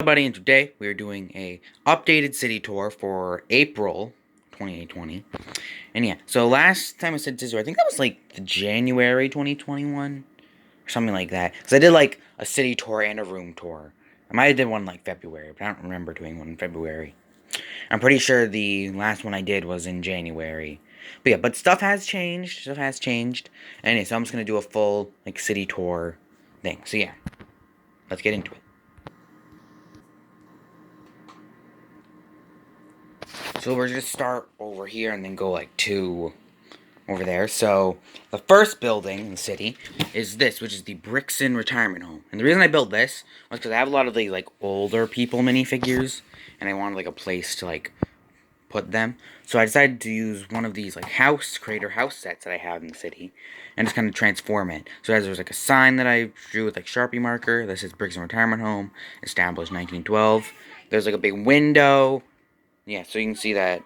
Everybody, and today we are doing a updated city tour for April 2020. And yeah, so last time I said Disney, I think that was like the January 2021 or something like that. Because I did like a city tour and a room tour. I might have did one like February, but I don't remember doing one in February. I'm pretty sure the last one I did was in January. But yeah, but stuff has changed. Stuff has changed. Anyway, so I'm just gonna do a full like city tour thing. So yeah, let's get into it. So we're gonna start over here and then go like to over there. So the first building in the city is this, which is the Brixton Retirement Home. And the reason I built this was because I have a lot of the like older people minifigures, and I wanted like a place to like put them. So I decided to use one of these like creator house sets that I have in the city, and just kind of transform it. So as there's like a sign that I drew with like Sharpie marker that says Brixton Retirement Home, established 1912. There's like a big window. Yeah, so you can see that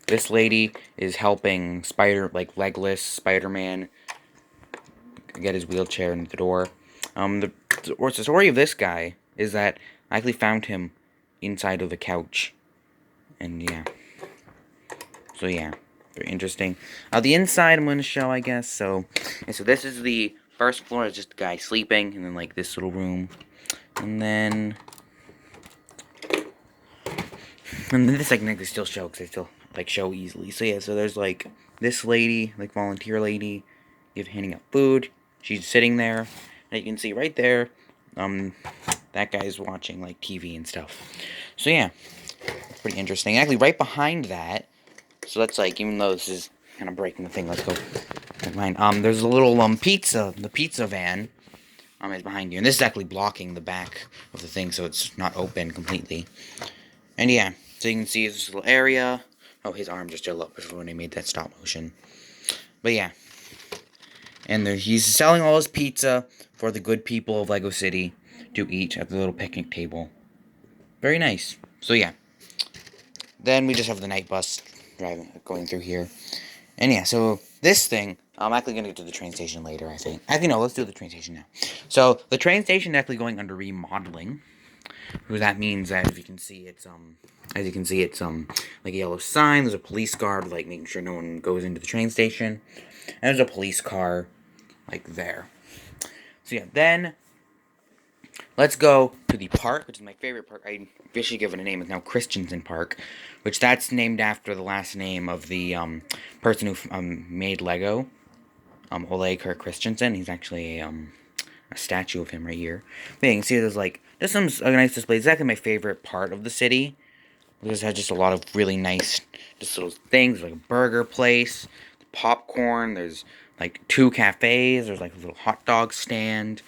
this lady is helping legless Spider-Man get his wheelchair into the door. The story of this guy is that I actually found him inside of the couch, and yeah. So yeah, very interesting. The inside I'm going to show, I guess. So this is the first floor. It's just a guy sleeping, and then like this little room, and then this I can actually still show because I still like show easily. So yeah, so there's like this lady, like volunteer lady, handing out food. She's sitting there, and you can see right there, that guy's watching like TV and stuff. So yeah, it's pretty interesting. Actually, right behind that, so that's like, even though this is kind of breaking the thing, let's go behind. There's a little the pizza van. Is behind you, and this is actually blocking the back of the thing, so it's not open completely. And yeah, so you can see this little area. Oh, his arm just still up before when I made that stop motion. But yeah. And he's selling all his pizza for the good people of Lego City to eat at the little picnic table. Very nice. So yeah. Then we just have the night bus going through here. And yeah, so this thing, I'm actually going to get to the train station later, I think. Actually, no, let's do the train station now. So, the train station is actually going under remodeling. Because that means that, as you can see, it's like a yellow sign. There's a police guard, like, making sure no one goes into the train station. And there's a police car, like, there. So yeah, then let's go to the park, which is my favorite park. I officially given a name. It's now Christensen Park, which that's named after the last name of the person who made Lego, Ole Kirk Christensen. He's actually a statue of him right here. But yeah, you can see there's some nice displays. It's actually my favorite part of the city. Because it has just a lot of really nice, just little things, like a burger place, popcorn, there's like 2 cafes, there's like a little hot dog stand,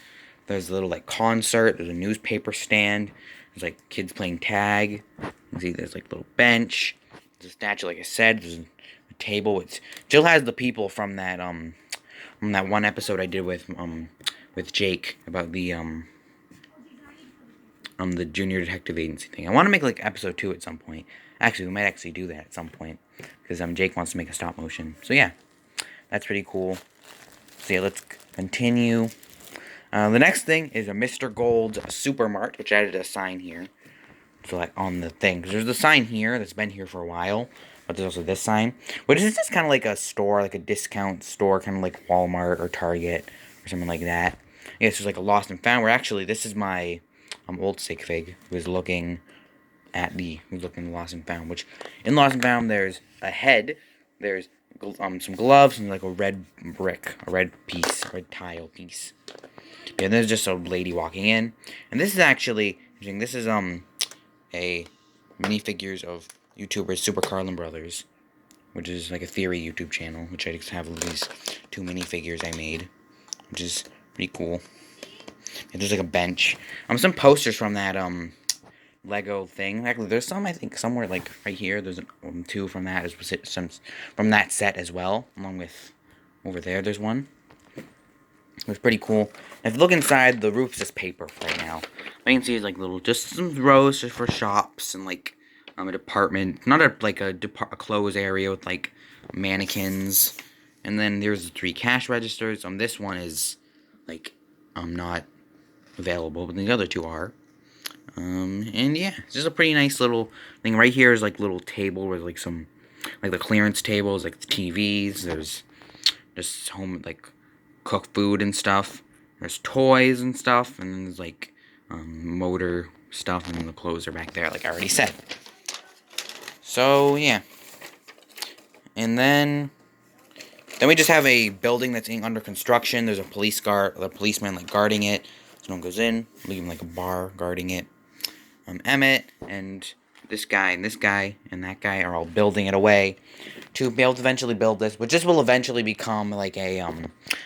there's a little like concert, there's a newspaper stand, there's like kids playing tag, you can see there's like a little bench, there's a statue, like I said, there's a table, it still has the people from that one episode I did with Jake about the Junior Detective Agency thing. I want to make like episode 2 at some point. Actually, we might actually do that at some point because Jake wants to make a stop motion. So yeah, that's pretty cool. So yeah, let's continue. The next thing is a Mr. Gold's Supermart, which added a sign here. So like on the thing, because there's the sign here that's been here for a while, but there's also this sign, which is just kind of like a store, like a discount store, kind of like Walmart or Target or something like that. Yeah, so it's like a lost and found. Where actually, this is my old stick fig who was looking at Lost and Found. Which in Lost and Found, there's a head, there's some gloves, and like a red brick, a red tile piece. Yeah, and there's just a lady walking in, and this is actually interesting. This is a minifigures of YouTubers Super Carlin Brothers, which is like a theory YouTube channel, which I just have these 2 minifigures I made, which is pretty cool. And there's like a bench. Some posters from that Lego thing. Actually, there's some, I think, somewhere like right here. There's 2 from that some from that set as well, along with over there. There's one. It was pretty cool. If you look inside, the roof's just paper right now. All you can see is like just some rows just for shops and like a department, not a clothes area with like mannequins. And then there's 3 cash registers. This one is like not available, but the other 2 are. And yeah, it's just a pretty nice little thing. Right here is like little table with like some, like the clearance tables, like the TVs. There's just home, like, cook food and stuff. There's toys and stuff, and then there's like motor stuff, and then the clothes are back there, like I already said. So yeah, and then we just have a building that's under construction. There's a policeman like guarding it. So no one goes in. Leaving like a bar guarding it. Emmett and this guy and this guy and that guy are all building it away to be able to eventually build this, but this will eventually become like a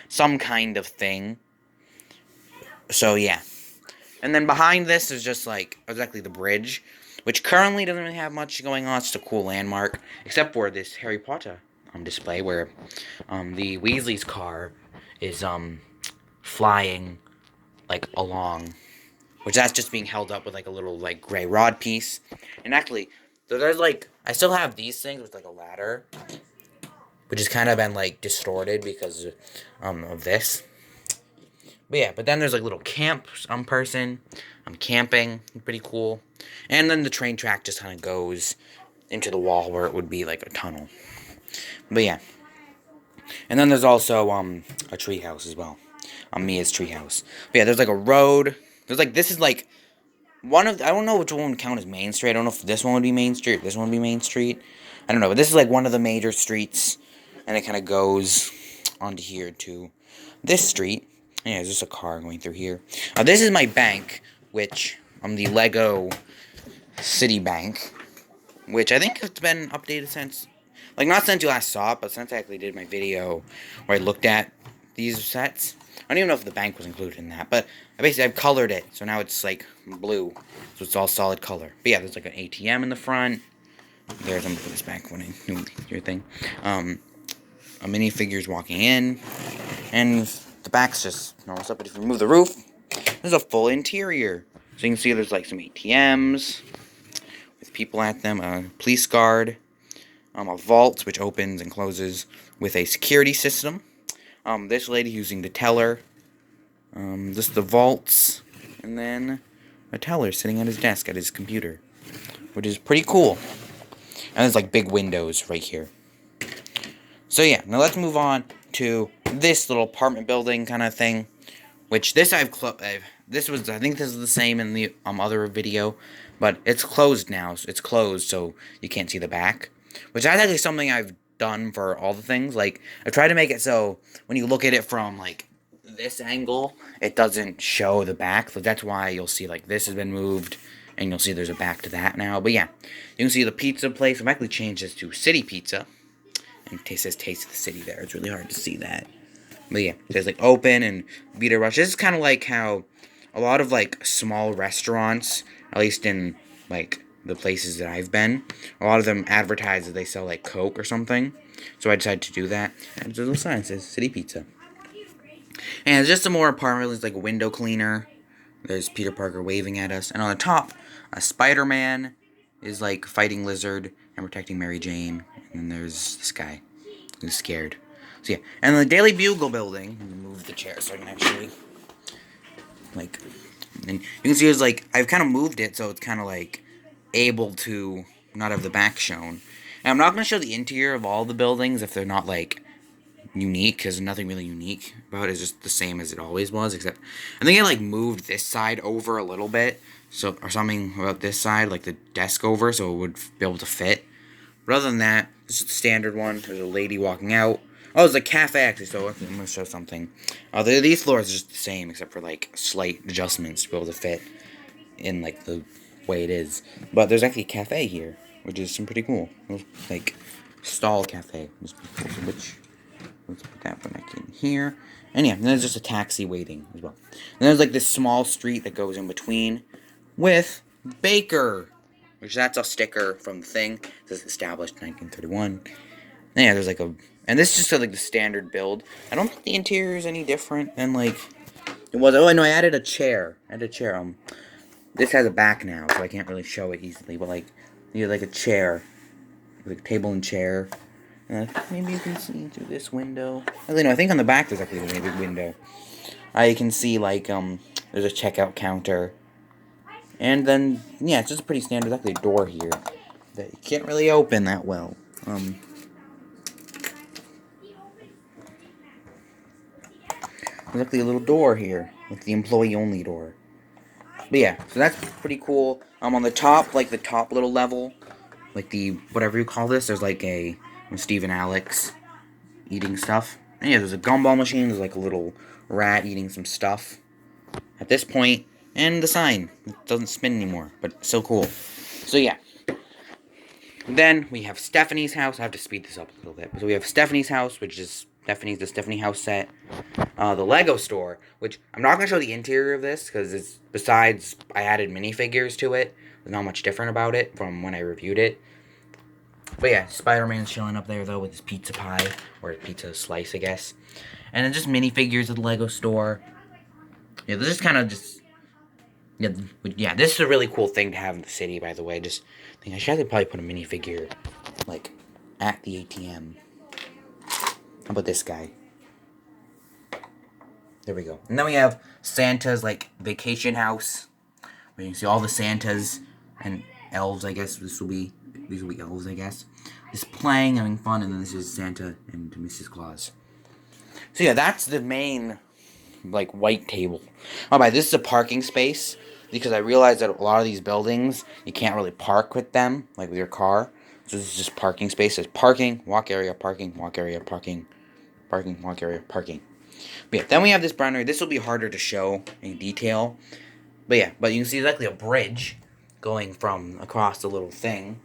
some kind of thing. So yeah, and then behind this is just like exactly the bridge, which currently doesn't really have much going on. It's just a cool landmark, except for this Harry Potter display where the Weasley's car is flying like along, which that's just being held up with like a little like gray rod piece. And actually, so there's like I still have these things with like a ladder, which has kind of been like distorted because of this. But yeah, but then there's like little camp person. I'm camping, pretty cool. And then the train track just kind of goes into the wall where it would be like a tunnel. But yeah. And then there's also a tree house as well. Mia's tree house. But yeah, there's like a road. There's like this is like one of I don't know which one would count as Main Street. I don't know if this one would be Main Street or this one would be Main Street. I don't know, but this is like one of the major streets, and it kind of goes onto here to this street. Yeah, there's just a car going through here. This is my bank, which the Lego City Bank, which I think has been updated since, like not since you last saw it, but since I actually did my video where I looked at these sets. I don't even know if the bank was included in that, but I've colored it, so now it's like blue, so it's all solid color. But yeah, there's like an ATM in the front. There's I'm gonna put this back when I do your thing. A minifigure's walking in, and the back's just normal stuff. But if you remove the roof, there's a full interior. So you can see there's like some ATMs with people at them, a police guard, a vault which opens and closes with a security system. This lady using the teller. Just the vaults, and then a teller sitting at his desk at his computer, which is pretty cool. And there's like big windows right here. So yeah, now let's move on to this little apartment building kind of thing, which this I think this is the same in the other video, but it's closed now. So it's closed, so you can't see the back, which is actually something I've done for all the things. Like I try to make it so when you look at it from like this angle, it doesn't show the back. So that's why you'll see like this has been moved, and you'll see there's a back to that now. But yeah, you can see the pizza place. I've actually changed this to City Pizza, and it says Taste of the City there. It's really hard to see that. But yeah, it says like open and Vita Rush. This is kind of like how a lot of like small restaurants, at least in like the places that I've been, a lot of them advertise that they sell like Coke or something. So I decided to do that. And there's a little sign that says City Pizza. And it's just some more apartment. There's like a window cleaner. There's Peter Parker waving at us. And on the top, a Spider-Man is like fighting Lizard and protecting Mary Jane. And then there's this guy who's scared. So yeah. And the Daily Bugle building. Let me move the chair so I can actually like. And you can see it's like I've kind of moved it so it's kind of like able to not have the back shown. And I'm not going to show the interior of all the buildings if they're not like unique, because nothing really unique about it. It's just the same as it always was, except I think I like moved this side over a little bit, so or something about this side, like the desk over, so it would be able to fit. But other than that, this is the standard one. There's a lady walking out. Oh, there's a cafe actually, so I'm gonna show something. These floors are just the same, except for like slight adjustments to be able to fit in like the way it is. But there's actually a cafe here, which is some pretty cool. Like stall cafe, which. Let's put that one back in here. And yeah, and there's just a taxi waiting as well. And there's like this small street that goes in between with Baker, which that's a sticker from the thing. It says established 1931. And yeah, there's like a, and this is just like the standard build. I don't think the interior is any different than like it was. Oh, I know, I added a chair. This has a back now, so I can't really show it easily. But like, you have like a chair, like a table and chair. Maybe you can see through this window. Actually, no, I think on the back there's actually a really big window. You can see, like, there's a checkout counter. And then, yeah, it's just a pretty standard, exactly a door here that you can't really open that well. Exactly a little door here, like the employee-only door. But yeah, so that's pretty cool. On the top, like the top little level, like the, whatever you call this, there's like a Steve and Alex eating stuff. And yeah, there's a gumball machine, there's like a little rat eating some stuff at this point, and the sign. It doesn't spin anymore, but it's so cool. So yeah. Then we have Stephanie's house. I have to speed this up a little bit. So we have Stephanie's house, which is the Stephanie house set. The Lego store, which I'm not going to show the interior of this, because it's, besides I added minifigures to it, there's not much different about it from when I reviewed it. But yeah, Spider-Man's showing up there, though, with his pizza pie, or pizza slice, I guess. And then just minifigures at the Lego store. Yeah, this is kind of just... Yeah, this is a really cool thing to have in the city, by the way. Just think I should probably put a minifigure, like, at the ATM. How about this guy? There we go. And then we have Santa's, like, vacation house, where you can see all the Santas and elves, I guess. These will be elves, I guess. Just playing, having fun, and then this is Santa and Mrs. Claus. So yeah, that's the main, like, white table. Oh, by this is a parking space, because I realized that a lot of these buildings, you can't really park with them, like with your car. So this is just parking space. It's parking, walk area, parking, walk area, parking, parking, walk area, parking. But yeah, then we have this brown area. This will be harder to show in detail. But yeah, but you can see exactly a bridge going from across the little thing.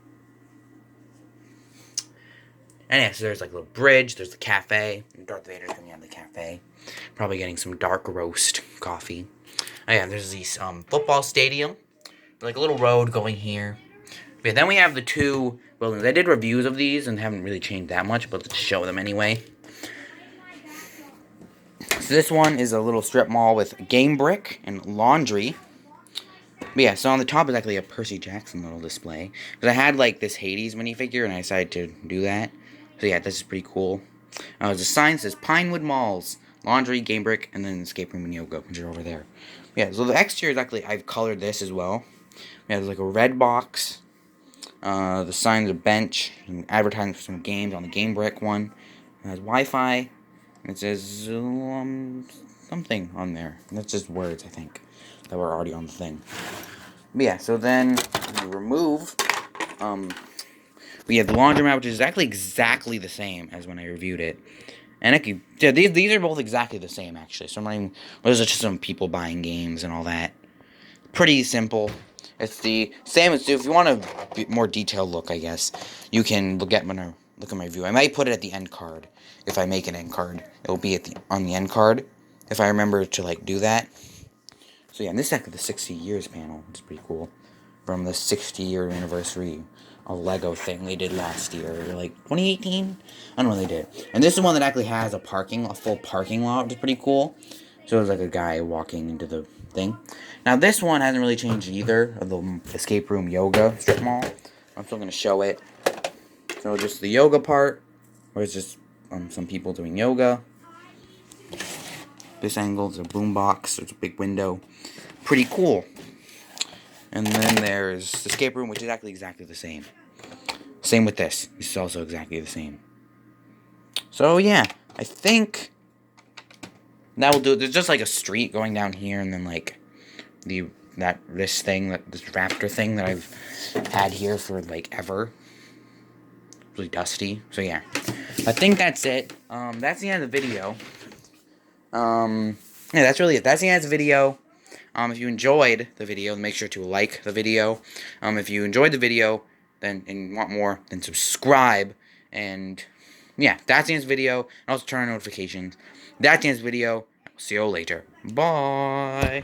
And yeah, so there's like a little bridge, there's the cafe. Darth Vader's coming out of the cafe. Probably getting some dark roast coffee. Oh yeah, there's this football stadium. Like a little road going here. But yeah, then we have the two buildings. I did reviews of these and haven't really changed that much, but let's show them anyway. So this one is a little strip mall with game brick and laundry. But yeah, so on the top is actually a Percy Jackson little display. Because I had like this Hades minifigure and I decided to do that. So yeah, this is pretty cool. There's a sign that says Pinewood Malls, laundry, game brick, and then escape room and yoga, which are over there. Yeah, so the exterior is actually, I've colored this as well. Yeah, there's like a red box. The sign's a bench, and advertising for some games on the game brick one. It has Wi-Fi. And it says something on there. And that's just words, I think, that were already on the thing. But yeah, so then we remove. We have the laundromat, which is exactly the same as when I reviewed it. And yeah, these are both exactly the same, actually. So I'm not even, those are just some people buying games and all that. Pretty simple. It's the same as, if you want a more detailed look, I guess, you can look at my review. I might put it at the end card. If I make an end card, it'll be on the end card, if I remember to, like, do that. So yeah, and this is actually the 60 years panel. It's pretty cool. From the 60-year anniversary of Lego thing they did last year, like 2018. I don't know what they did. And this is one that actually has a full parking lot, which is pretty cool. So there's like a guy walking into the thing. Now this one hasn't really changed either, of the escape room yoga strip mall. I'm still gonna show it. So just the yoga part, where it's just some people doing yoga. This angle is a boombox. There's a big window. Pretty cool. And then there's the escape room, which is exactly the same. Same with this. This is also exactly the same. So yeah, I think that will do it. There's just like a street going down here, and then like this raptor thing that I've had here for like ever. Really dusty. So yeah, I think that's it. That's the end of the video. Yeah, that's really it. That's the end of the video. If you enjoyed the video, make sure to like the video. If you enjoyed the video, and want more, then subscribe. And yeah, that's the end of the video. And also turn on notifications. That's the end of the video. I'll see you all later. Bye.